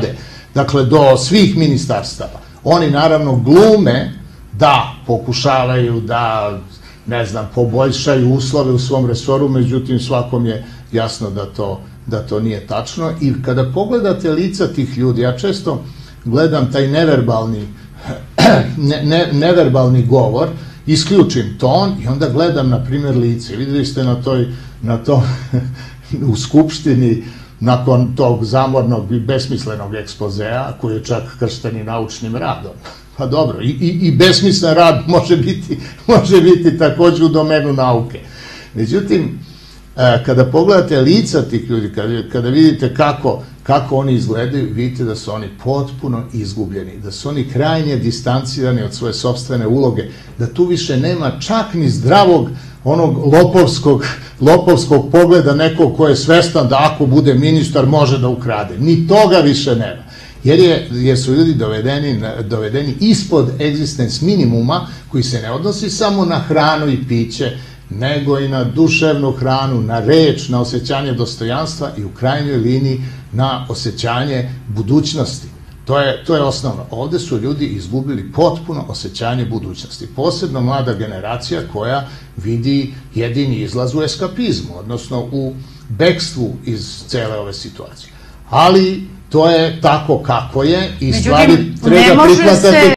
vlade, dakle do svih ministarstava. Oni naravno glume da pokušavaju da, ne znam, poboljšaju uslove u svom resoru, međutim svakom je jasno da to nije tačno. I kada pogledate lica tih ljudi, ja često gledam taj neverbalni govor, isključim ton i onda gledam, na primjer, lice. Videli ste na to u Skupštini, nakon tog zamornog i besmislenog ekspozea, koji je čak kršten i naučnim radom. Pa dobro, i besmislen rad može biti takođe u domenu nauke. Međutim, kada pogledate lica tih ljudi, kada vidite kako oni izgledaju, vidite da su oni potpuno izgubljeni, da su oni krajnje distancirani od svoje sopstvene uloge, da tu više nema čak ni zdravog onog lopovskog pogleda nekog ko je svestan da ako bude ministar može da ukrade. Ni toga više nema. Jer su ljudi dovedeni ispod egzistens minimuma, koji se ne odnosi samo na hranu i piće, nego i na duševnu hranu, na reč, na osjećanje dostojanstva i u krajnjoj liniji na osjećanje budućnosti. To je osnovno. Ovde su ljudi izgubili potpuno osjećanje budućnosti. Posebno mlada generacija koja vidi jedini izlaz u eskapizmu, odnosno u bekstvu iz cele ove situacije. Ali to je tako kako je i stvari treba prihvatati